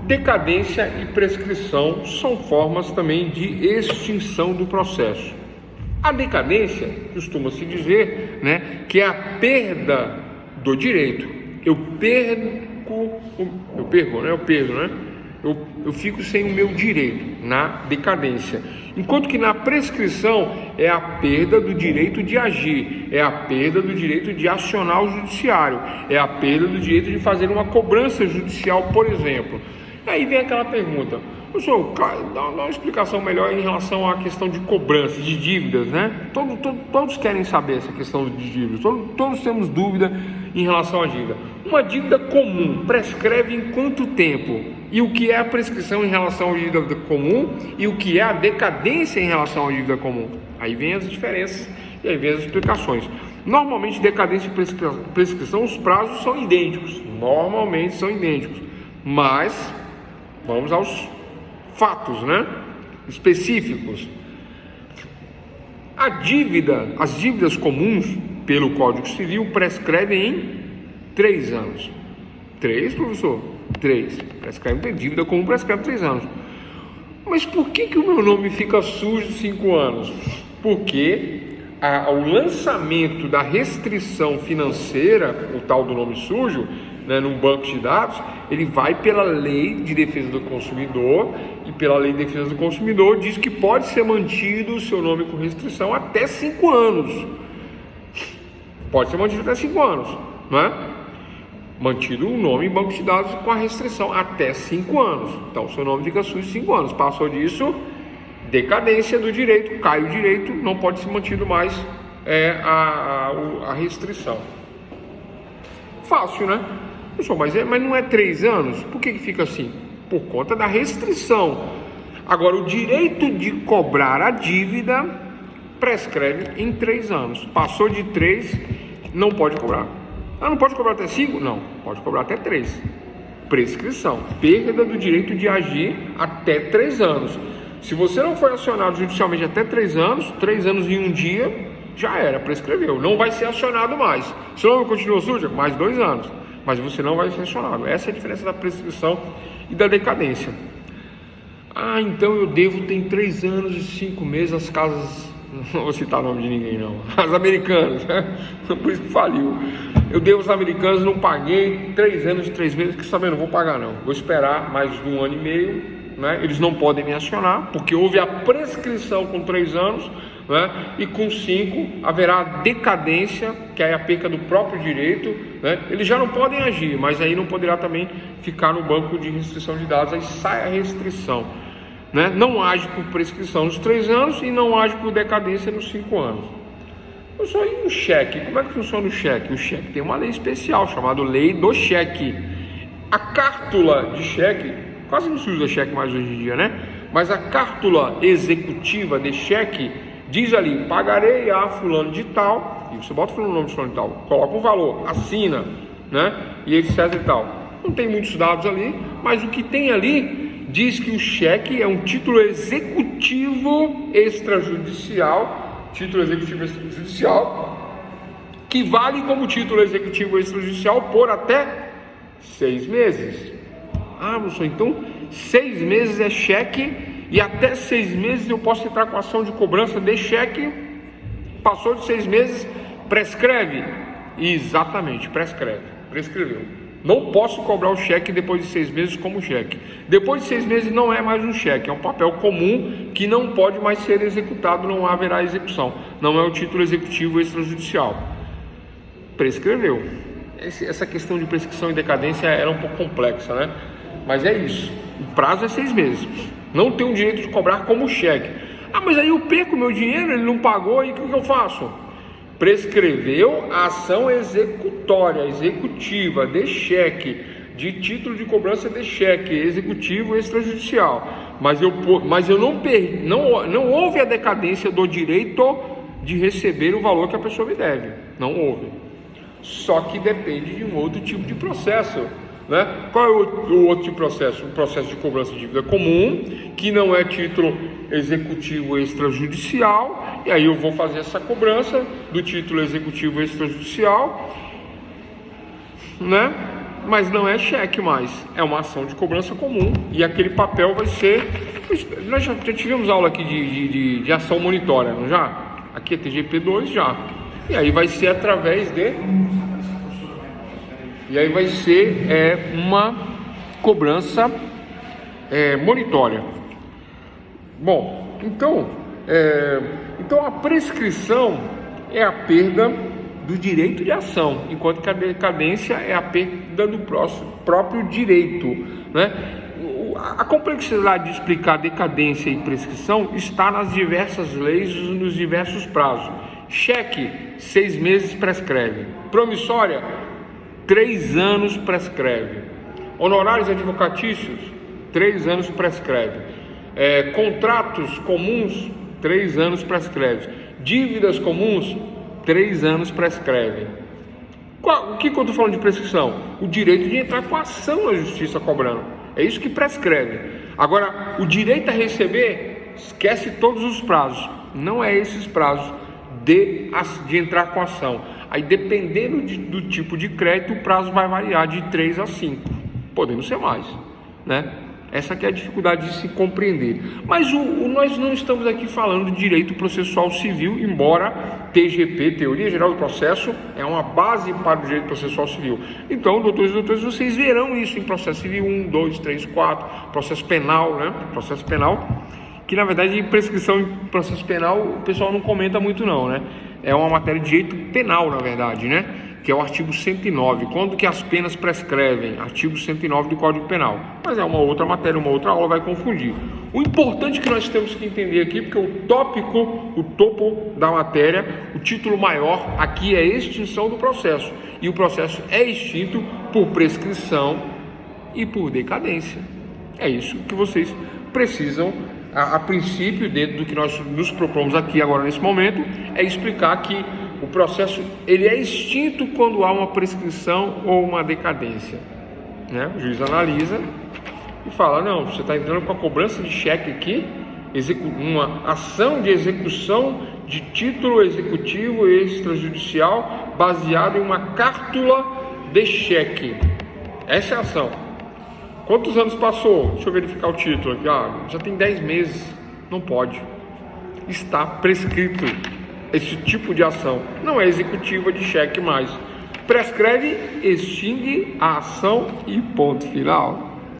Decadência e prescrição são formas também de extinção do processo. A decadência costuma-se dizer, que é a perda do direito. Eu fico sem o meu direito na decadência. Enquanto que na prescrição é a perda do direito de agir, é a perda do direito de acionar o judiciário, é a perda do direito de fazer uma cobrança judicial, por exemplo. Aí vem aquela pergunta: professor, dá uma explicação melhor em relação à questão de cobrança, de dívidas, Todos querem saber essa questão de dívidas, todos temos dúvida em relação à dívida. Uma dívida comum prescreve em quanto tempo? E o que é a prescrição em relação à dívida comum? E o que é a decadência em relação à dívida comum? Aí vem as diferenças e aí vem as explicações. Normalmente, decadência e prescrição, os prazos são idênticos. Normalmente são idênticos. Mas vamos aos fatos, específicos. As dívidas comuns, pelo Código Civil, prescrevem em 3 anos. 3, professor? 3. Dívida comum prescreve 3 anos. Mas por que o meu nome fica sujo 5 anos? Porque o lançamento da restrição financeira, o tal do nome sujo, num banco de dados, ele vai pela Lei de Defesa do Consumidor, e pela Lei de Defesa do Consumidor diz que pode ser mantido o seu nome com restrição até 5 anos. Pode ser mantido até 5 anos, Mantido o nome em banco de dados com a restrição até 5 anos. Então, o seu nome fica sujo 5 anos. Passou disso, decadência do direito, cai o direito, não pode ser mantido mais a restrição. Fácil, Pessoal, mas não é 3 anos? Por que fica assim? Por conta da restrição. Agora, o direito de cobrar a dívida prescreve em 3 anos. Passou de 3, não pode cobrar. Não pode cobrar até 5? Não, pode cobrar até 3. Prescrição, perda do direito de agir até 3 anos. Se você não foi acionado judicialmente até 3 anos, 3 anos em um dia, já era, prescreveu. Não vai ser acionado mais. Se o nome continua sujo, mais 2 anos. Mas você não vai ser acionado. Essa é a diferença da prescrição e da decadência. Então eu devo ter 3 anos e 5 meses as casas... Não vou citar o nome de ninguém, não. As americanas, Por isso que faliu. Eu devo os americanos, não paguei 3 anos e 3 meses, que sabendo, não vou pagar não. Vou esperar mais de 1 ano e meio, Eles não podem me acionar, porque houve a prescrição com 3 anos, E com 5 haverá a decadência, que é a perca do próprio direito, Eles já não podem agir, mas aí não poderá também ficar no banco de restrição de dados, aí sai a restrição. Não age por prescrição nos 3 anos e não age por decadência nos 5 anos. Eu só em um cheque. Como é que funciona o cheque? O cheque tem uma lei especial chamada Lei do Cheque. A cártula de cheque, quase não se usa cheque mais hoje em dia, Mas a cártula executiva de cheque diz ali: pagarei a fulano de tal, e você bota o nome de fulano de tal, coloca um valor, assina, E etc e tal. Não tem muitos dados ali, mas o que tem ali diz que o cheque é um título executivo extrajudicial, que vale como título executivo extrajudicial por até 6 meses. Professor, então 6 meses é cheque e até 6 meses eu posso entrar com ação de cobrança de cheque. Passou de 6 meses, prescreve? Exatamente, prescreveu. Não posso cobrar o cheque depois de 6 meses como cheque. Depois de 6 meses não é mais um cheque, é um papel comum que não pode mais ser executado, não haverá execução. Não é o título executivo extrajudicial. Prescreveu. Essa questão de prescrição e decadência era um pouco complexa, Mas é isso. O prazo é 6 meses. Não tenho o direito de cobrar como cheque. Mas aí eu perco meu dinheiro, ele não pagou, e o que eu faço? Prescreveu a ação executória, executiva, de cheque, de título de cobrança de cheque, executivo extrajudicial. Mas eu não houve a decadência do direito de receber o valor que a pessoa me deve. Não houve. Só que depende de um outro tipo de processo. Qual é o outro tipo de processo? O processo de cobrança de dívida comum, que não é título executivo extrajudicial, e aí eu vou fazer essa cobrança do título executivo extrajudicial, mas não é cheque mais, é uma ação de cobrança comum e aquele papel vai ser... Nós já tivemos aula aqui de ação monitória, não já? Aqui é TGP2 já. E aí vai ser através de... E aí vai ser uma cobrança monitória. Bom, então a prescrição é a perda do direito de ação, enquanto que a decadência é a perda do próprio direito, né? A complexidade de explicar decadência e prescrição está nas diversas leis, nos diversos prazos. Cheque, 6 meses prescreve. Promissória, 3 anos prescreve. Honorários advocatícios, 3 anos prescreve. Contratos comuns, 3 anos prescreve. Dívidas comuns, 3 anos prescreve. O que eu estou falando de prescrição? O direito de entrar com ação na justiça cobrando. É isso que prescreve. Agora, o direito a receber, esquece todos os prazos. Não é esses prazos de entrar com ação. Aí, dependendo do tipo de crédito, o prazo vai variar de 3 a 5, podendo ser mais, né? Essa que é a dificuldade de se compreender. Mas nós não estamos aqui falando de direito processual civil, embora TGP, Teoria Geral do Processo, é uma base para o direito processual civil. Então, doutores e doutoras, vocês verão isso em processo civil 1, 2, 3, 4, processo penal, né? Processo penal, que na verdade em prescrição em processo penal o pessoal não comenta muito não, né? É uma matéria de direito penal, na verdade, né? Que é o artigo 109, quando que as penas prescrevem, artigo 109 do Código Penal. Mas é uma outra matéria, uma outra aula, vai confundir. O importante que nós temos que entender aqui, porque o topo da matéria, o título maior aqui é extinção do processo. E o processo é extinto por prescrição e por decadência. É isso que vocês precisam, a princípio, dentro do que nós nos propomos aqui agora nesse momento, é explicar que o processo ele é extinto quando há uma prescrição ou uma decadência, né? O juiz analisa e fala, não, você está entrando com a cobrança de cheque aqui, uma ação de execução de título executivo extrajudicial baseado em uma cártula de cheque. Essa é a ação. Quantos anos passou? Deixa eu verificar o título aqui. Já tem 10 meses. Não pode. Está prescrito. Esse tipo de ação não é executiva de cheque mais. Prescreve, extingue a ação e ponto final.